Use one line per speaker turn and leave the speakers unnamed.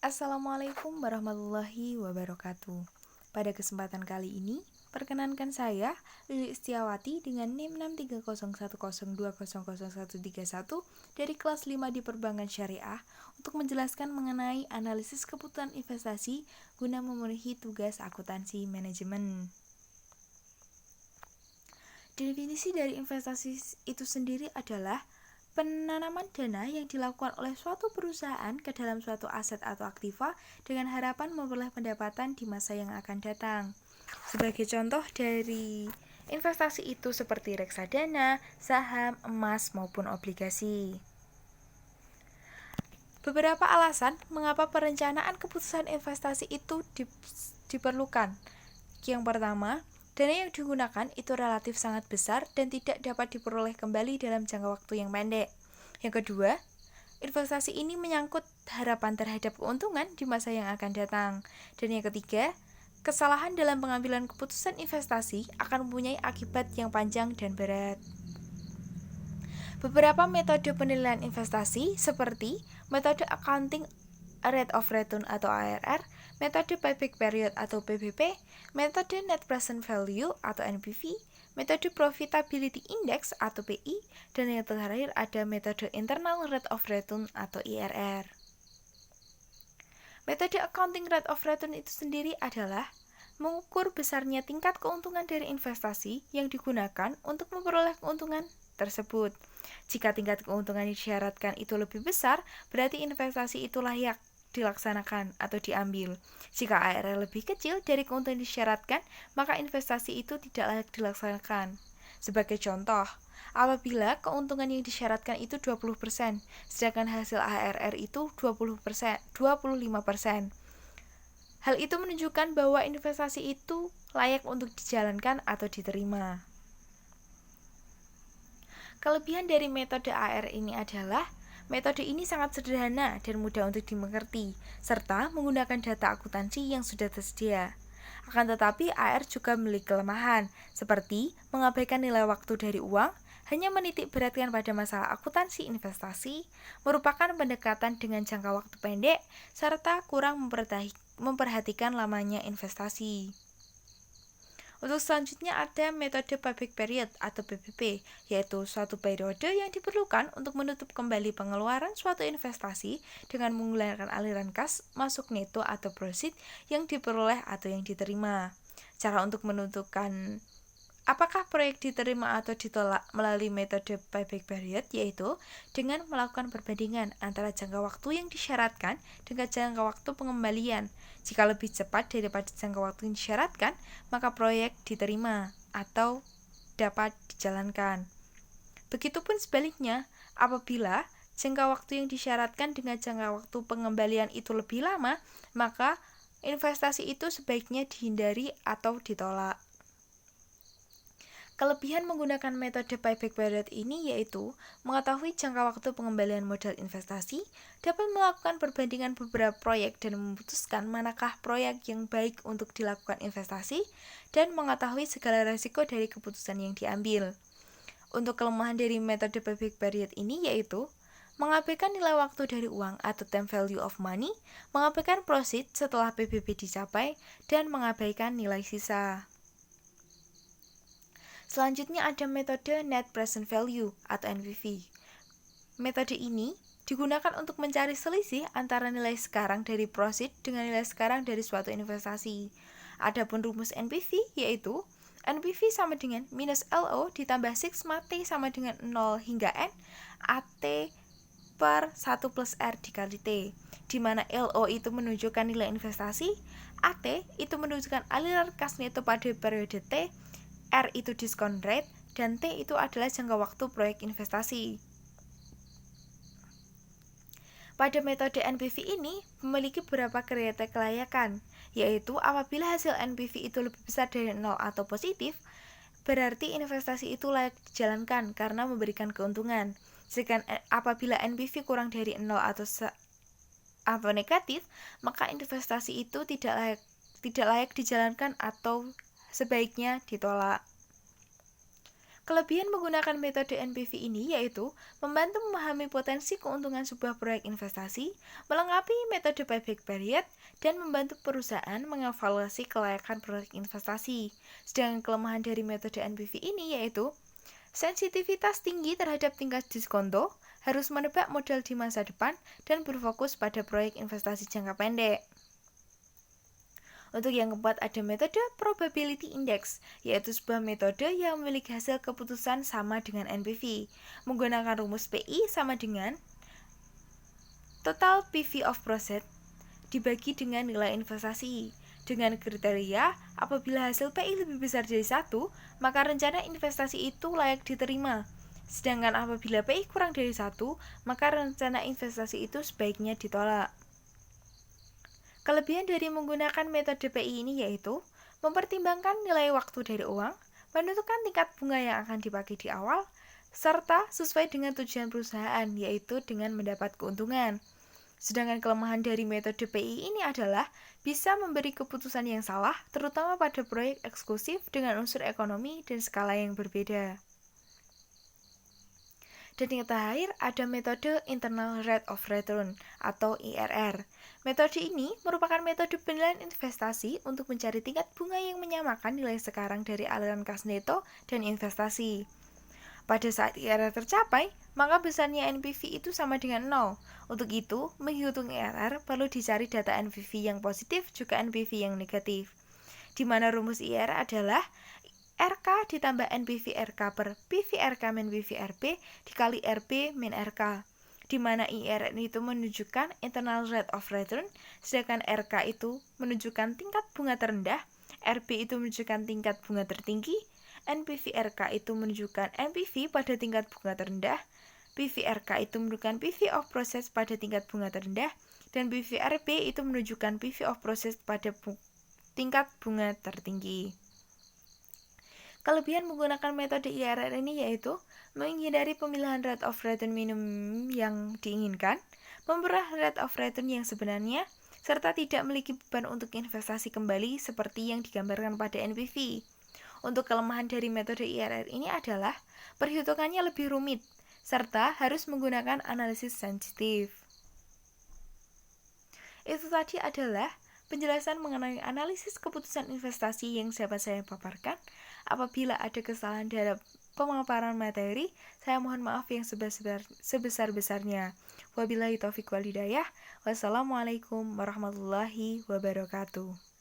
Assalamualaikum warahmatullahi wabarakatuh. Pada kesempatan kali ini, perkenankan saya, Lili Istiawati dengan NIM 63010200131 dari kelas 5 di Perbankan Syariah untuk menjelaskan mengenai analisis kebutuhan investasi guna memenuhi tugas akuntansi manajemen. Definisi dari investasi itu sendiri adalah penanaman dana yang dilakukan oleh suatu perusahaan ke dalam suatu aset atau aktiva dengan harapan memperoleh pendapatan di masa yang akan datang. Sebagai contoh dari investasi itu seperti reksadana, saham, emas, maupun obligasi. Beberapa alasan mengapa perencanaan keputusan investasi itu diperlukan. Yang pertama, dana yang digunakan itu relatif sangat besar dan tidak dapat diperoleh kembali dalam jangka waktu yang pendek. Yang kedua, investasi ini menyangkut harapan terhadap keuntungan di masa yang akan datang. Dan yang ketiga, kesalahan dalam pengambilan keputusan investasi akan mempunyai akibat yang panjang dan berat. Beberapa metode penilaian investasi seperti metode accounting rate of return atau ARR, metode payback period atau PBP, metode net present value atau NPV, metode profitability index atau PI, dan yang terakhir ada metode internal rate of return atau IRR. Metode accounting rate of return itu sendiri adalah mengukur besarnya tingkat keuntungan dari investasi yang digunakan untuk memperoleh keuntungan tersebut. Jika tingkat keuntungan yang disyaratkan itu lebih besar, berarti investasi itu layak dilaksanakan atau diambil. Jika ARR lebih kecil dari keuntungan yang disyaratkan, maka investasi itu tidak layak dilaksanakan. Sebagai contoh, apabila keuntungan yang disyaratkan itu 20%, sedangkan hasil ARR itu 25%. Hal itu menunjukkan bahwa investasi itu layak untuk dijalankan atau diterima. Kelebihan dari metode ARR ini adalah metode ini sangat sederhana dan mudah untuk dimengerti, serta menggunakan data akuntansi yang sudah tersedia. Akan tetapi, AR juga memiliki kelemahan, seperti mengabaikan nilai waktu dari uang, hanya menitik beratkan pada masalah akuntansi investasi, merupakan pendekatan dengan jangka waktu pendek, serta kurang memperhatikan lamanya investasi. Untuk selanjutnya ada metode payback period atau PPP, yaitu suatu periode yang diperlukan untuk menutup kembali pengeluaran suatu investasi dengan menggunakan aliran kas masuk neto atau proceed yang diperoleh atau yang diterima. Cara untuk menentukan apakah proyek diterima atau ditolak melalui metode payback period yaitu dengan melakukan perbandingan antara jangka waktu yang disyaratkan dengan jangka waktu pengembalian. Jika lebih cepat daripada jangka waktu yang disyaratkan, maka proyek diterima atau dapat dijalankan. Begitupun sebaliknya, apabila jangka waktu yang disyaratkan dengan jangka waktu pengembalian itu lebih lama, maka investasi itu sebaiknya dihindari atau ditolak. Kelebihan menggunakan metode payback period ini yaitu mengetahui jangka waktu pengembalian modal investasi, dapat melakukan perbandingan beberapa proyek dan memutuskan manakah proyek yang baik untuk dilakukan investasi, dan mengetahui segala risiko dari keputusan yang diambil. Untuk kelemahan dari metode payback period ini yaitu mengabaikan nilai waktu dari uang atau time value of money, mengabaikan proceed setelah PBB dicapai, dan mengabaikan nilai sisa. Selanjutnya ada metode Net Present Value atau NPV. Metode ini digunakan untuk mencari selisih antara nilai sekarang dari proceed dengan nilai sekarang dari suatu investasi. Adapun rumus NPV yaitu NPV sama dengan minus LO ditambah sigma T sama dengan 0 hingga N AT per 1 plus R dikali T, di mana LO itu menunjukkan nilai investasi, AT itu menunjukkan aliran kas neto pada periode T, R itu discount rate, dan T itu adalah jangka waktu proyek investasi. Pada metode NPV ini memiliki beberapa kriteria kelayakan, yaitu apabila hasil NPV itu lebih besar dari 0 atau positif, berarti investasi itu layak dijalankan karena memberikan keuntungan. Sedangkan apabila NPV kurang dari 0 atau negatif, maka investasi itu tidak layak dijalankan atau sebaiknya ditolak. Kelebihan menggunakan metode NPV ini yaitu membantu memahami potensi keuntungan sebuah proyek investasi, melengkapi metode payback period, dan membantu perusahaan mengevaluasi kelayakan proyek investasi. Sedangkan kelemahan dari metode NPV ini yaitu sensitivitas tinggi terhadap tingkat diskonto, harus menebak modal di masa depan, dan berfokus pada proyek investasi jangka pendek. Untuk yang keempat ada metode probability index, yaitu sebuah metode yang memiliki hasil keputusan sama dengan NPV. Menggunakan rumus PI sama dengan total PV of project dibagi dengan nilai investasi. Dengan kriteria, apabila hasil PI lebih besar dari 1, maka rencana investasi itu layak diterima. Sedangkan apabila PI kurang dari 1, maka rencana investasi itu sebaiknya ditolak. Kelebihan dari menggunakan metode PI ini yaitu mempertimbangkan nilai waktu dari uang, menentukan tingkat bunga yang akan dipakai di awal, serta sesuai dengan tujuan perusahaan, yaitu dengan mendapat keuntungan. Sedangkan kelemahan dari metode PI ini adalah bisa memberi keputusan yang salah, terutama pada proyek eksklusif dengan unsur ekonomi dan skala yang berbeda. Dan yang terakhir ada metode Internal Rate of Return atau IRR. Metode ini merupakan metode penilaian investasi untuk mencari tingkat bunga yang menyamakan nilai sekarang dari aliran kas neto dan investasi. Pada saat IRR tercapai, maka besarnya NPV itu sama dengan 0. Untuk itu, menghitung IRR perlu dicari data NPV yang positif juga NPV yang negatif. Di mana rumus IRR adalah RK ditambah NPV RK per PV RK min PV RP dikali RP min RK, di mana IRR itu menunjukkan internal rate of return, sedangkan RK itu menunjukkan tingkat bunga terendah, RP itu menunjukkan tingkat bunga tertinggi, NPV RK itu menunjukkan NPV pada tingkat bunga terendah, PV RK itu menunjukkan PV of process pada tingkat bunga terendah, dan PV RP itu menunjukkan PV of process pada tingkat bunga tertinggi. Kelebihan menggunakan metode IRR ini yaitu menghindari pemilihan rate of return minimum yang diinginkan, memperoleh rate of return yang sebenarnya, serta tidak memiliki beban untuk investasi kembali seperti yang digambarkan pada NPV. Untuk kelemahan dari metode IRR ini adalah perhitungannya lebih rumit, serta harus menggunakan analisis sensitif. Itu tadi adalah penjelasan mengenai analisis keputusan investasi yang dapat saya paparkan. Apabila ada kesalahan dalam pemaparan materi, saya mohon maaf yang sebesar-besarnya. Wabillahi taufiq wal hidayah. Wassalamualaikum warahmatullahi wabarakatuh.